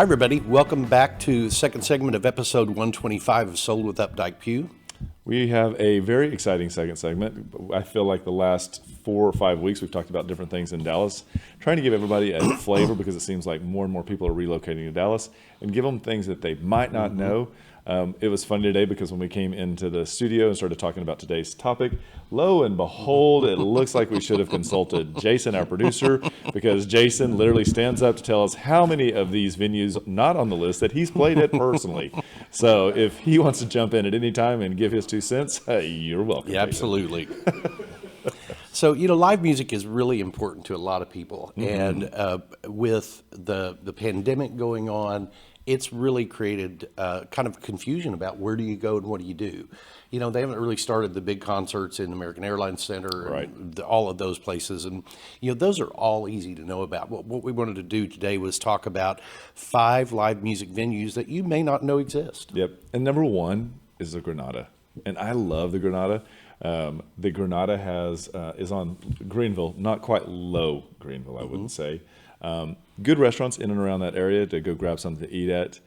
Hi, everybody. Welcome back to the second segment of episode 125 of Sold with Updike Pugh. We have a very exciting second segment. I feel like the last 4 or 5 weeks we've talked about different things in Dallas, trying to give everybody a flavor because it seems like more and more people are relocating to Dallas and give them things that they might not know. It was fun today because when we came into the studio and started talking about today's topic, lo and behold, it looks like we should have consulted Jason, our producer, because Jason literally stands up to tell us how many of these venues not on the list that he's played at personally. So if he wants to jump in at any time and give his 2 cents, you're welcome. Yeah, absolutely. So, live music is really important to a lot of people. And with the pandemic going on, it's really created kind of confusion about where do you go and what do you do. They haven't really started the big concerts in American Airlines Center, Right. and all of those places. And, those are all easy to know about. What we wanted to do today was talk about 5 live music venues that you may not know exist. Yep. And number 1 is the Granada. And I love the Granada. The Granada is on Greenville, not quite low Greenville, I wouldn't say. Good restaurants in and around that area to go grab something to eat at.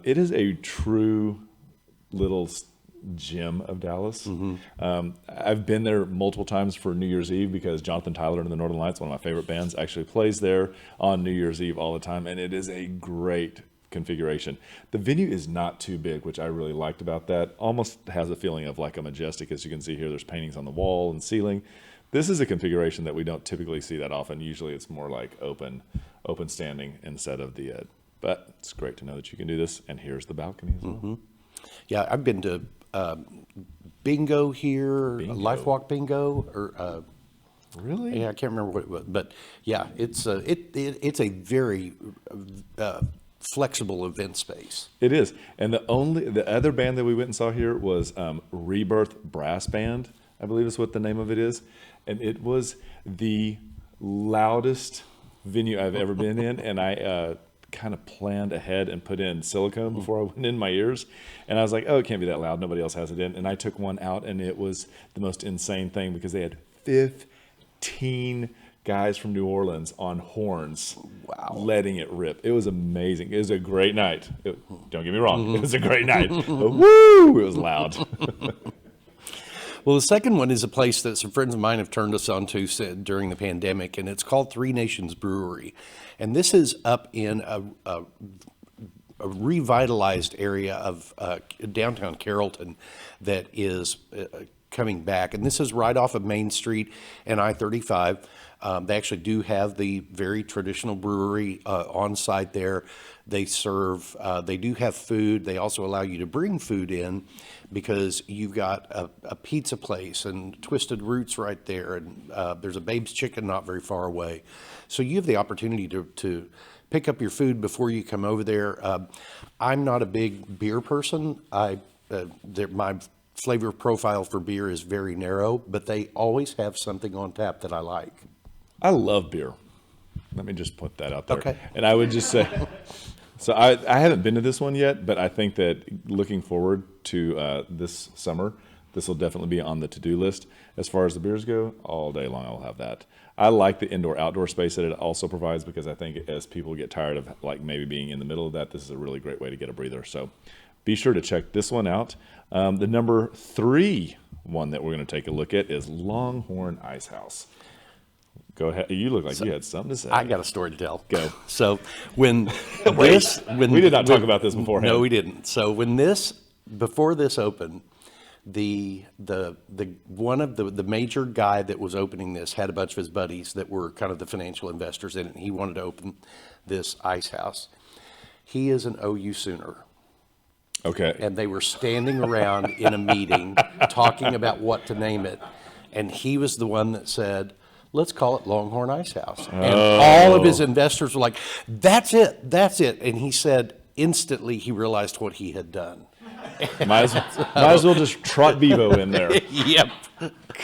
It is a true little gem of Dallas. I've been there multiple times for New Year's Eve because Jonathan Tyler and the Northern Lights, one of my favorite bands, actually plays there on New Year's Eve all the time, and it is a great configuration. The venue is not too big, which I really liked about that. Almost has a feeling of like a Majestic. As you can see here, there's paintings on the wall and ceiling. This is a configuration that we don't typically see that often. Usually it's more like open standing instead of the, but it's great to know that you can do this. And here's the balcony as well. Yeah, I've been to bingo here, Bingo. Life Walk Bingo, or Really? yeah, I can't remember what it was, but yeah, it's a very flexible event space. It is. And the other band that we went and saw here was Rebirth Brass Band, I believe is what the name of it is. And it was the loudest venue I've ever been in. And I kind of planned ahead and put in silicone before I went in my ears. And I was like, oh, it can't be that loud. Nobody else has it in. And I took one out, and it was the most insane thing because they had 15 guys from New Orleans on horns. Wow. Letting it rip. It was amazing. It was a great night. Don't get me wrong. It was a great night. But woo! It was loud. Well, the second one is a place that some friends of mine have turned us on to during the pandemic, and it's called 3 Nations Brewery. And this is up in a revitalized area of downtown Carrollton that is coming back. And this is right off of Main Street and I-35. They actually do have the very traditional brewery on site there. They serve, they do have food. They also allow you to bring food in because you've got a pizza place and Twisted Roots right there. And there's a Babe's Chicken not very far away. So you have the opportunity to pick up your food before you come over there. I'm not a big beer person. My flavor profile for beer is very narrow, but they always have something on tap that I like. I love beer. Let me just put that out there. Okay. And I would just say, so I haven't been to this one yet, but I think that looking forward to this summer, this will definitely be on the to-do list. As far as the beers go, all day long I'll have that. I like the indoor-outdoor space that it also provides because I think as people get tired of like maybe being in the middle of that, this is a really great way to get a breather. So be sure to check this one out. The number 3 one that we're going to take a look at is Longhorn Ice House. Go ahead. You look like you had something to say. I got a story to tell. Go. So when we did not talk about this beforehand. No, we didn't. So before this opened, the one of the major guy that was opening this had a bunch of his buddies that were kind of the financial investors in it, and he wanted to open this ice house. He is an OU Sooner. Okay. And they were standing around in a meeting talking about what to name it, and he was the one that said, let's call it Longhorn Ice House. And all of his investors were like, that's it. And he said instantly he realized what he had done. Might as well just trot Bevo in there. Yep.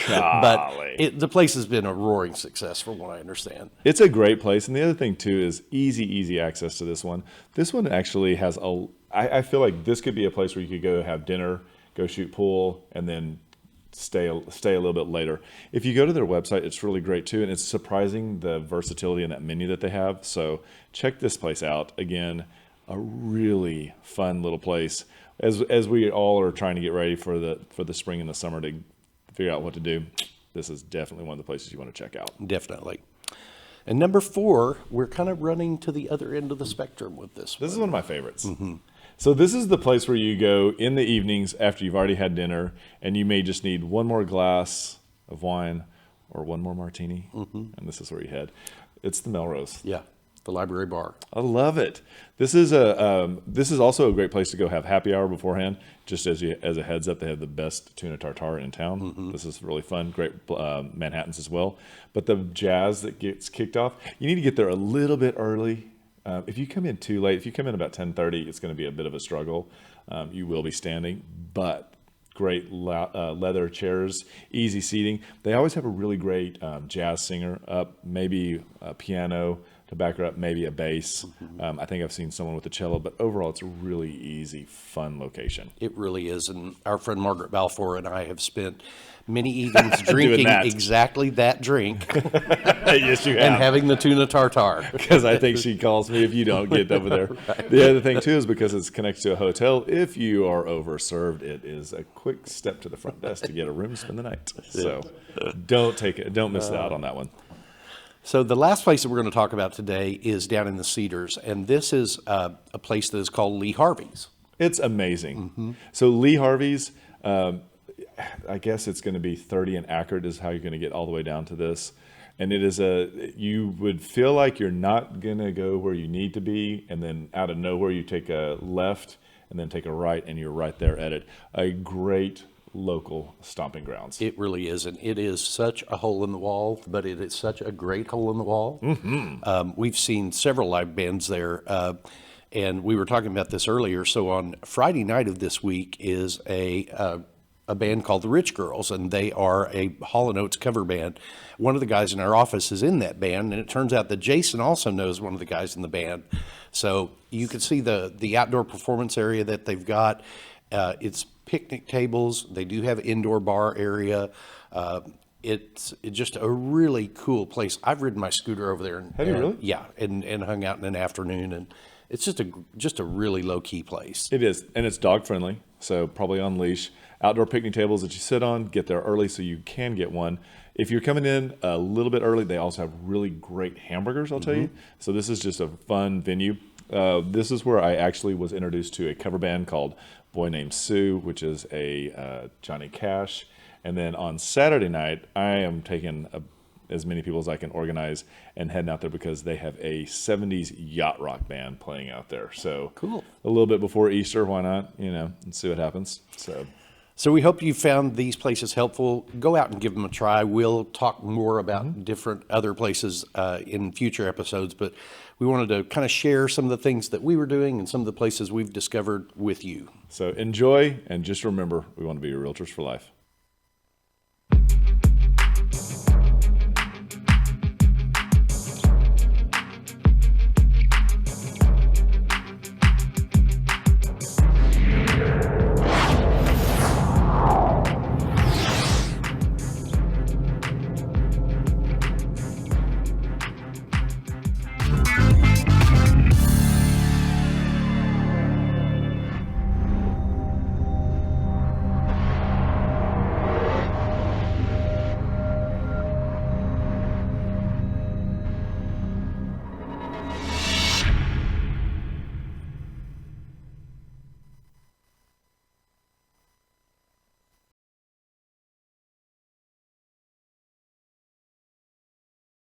Golly. But the place has been a roaring success from what I understand. It's a great place. And the other thing, too, is easy access to this one. This one actually has I feel like this could be a place where you could go have dinner, go shoot pool, and then stay a little bit later. If you go to their website, it's really great too, and it's surprising the versatility in that menu that they have. So check this place out. Again, a really fun little place. As we all are trying to get ready for the spring and the summer to figure out what to do, this is definitely one of the places you want to check out. Definitely. And number 4, we're kind of running to the other end of the spectrum with this one. This is one of my favorites. So this is the place where you go in the evenings after you've already had dinner, and you may just need one more glass of wine or one more martini, and this is where you head. It's the Melrose. Yeah, the library bar. I love it. This is also a great place to go have happy hour beforehand. Just as a heads up, they have the best tuna tartare in town. This is really fun. Great Manhattans as well. But the jazz that gets kicked off, you need to get there a little bit early. If you come in too late, if you come in about 10:30, it's going to be a bit of a struggle. You will be standing, but great leather chairs, easy seating. They always have a really great jazz singer up, maybe a piano to back her up, maybe a bass. I think I've seen someone with a cello, but overall it's a really easy, fun location. It really is. And our friend Margaret Balfour and I have spent many evenings drinking exactly that drink Yes, you have. and having the tuna tartare. Because I think she calls me if you don't get over there. Right. The other thing too is because it's connected to a hotel. If you are overserved, it is a quick step to the front desk to get a room to spend the night. So don't miss out on that one. So the last place that we're going to talk about today is down in the Cedars, and this is a place that is called Lee Harvey's. It's amazing. So Lee Harvey's, I guess it's going to be 30 and accurate is how you're going to get all the way down to this. And it is you would feel like you're not going to go where you need to be, and then out of nowhere you take a left and then take a right, and you're right there at it. A great local stomping grounds. It really is, and it is such a hole in the wall, but it is such a great hole in the wall. We've seen several live bands there, and we were talking about this earlier. So on Friday night of this week is a band called the Rich Girls, and they are a Hall & Oates cover band. One of the guys in our office is in that band, and it turns out that Jason also knows one of the guys in the band. So you can see the outdoor performance area that they've got. It's picnic tables. They do have an indoor bar area. It's just a really cool place. I've ridden my scooter over there. Have you really? Yeah, and hung out in an afternoon, and it's just a really low key place. It is, and it's dog friendly, so probably on leash. Outdoor picnic tables that you sit on, get there early so you can get one. If you're coming in a little bit early, they also have really great hamburgers, I'll tell you. So this is just a fun venue. This is where I actually was introduced to a cover band called Boy Named Sue, which is a Johnny Cash. And then on Saturday night, I am taking as many people as I can organize and heading out there because they have a 70s yacht rock band playing out there. So cool. A little bit before Easter, why not? And see what happens. So we hope you found these places helpful. Go out and give them a try. We'll talk more about different other places in future episodes, but we wanted to kind of share some of the things that we were doing and some of the places we've discovered with you. So enjoy, and just remember, we want to be your realtors for life.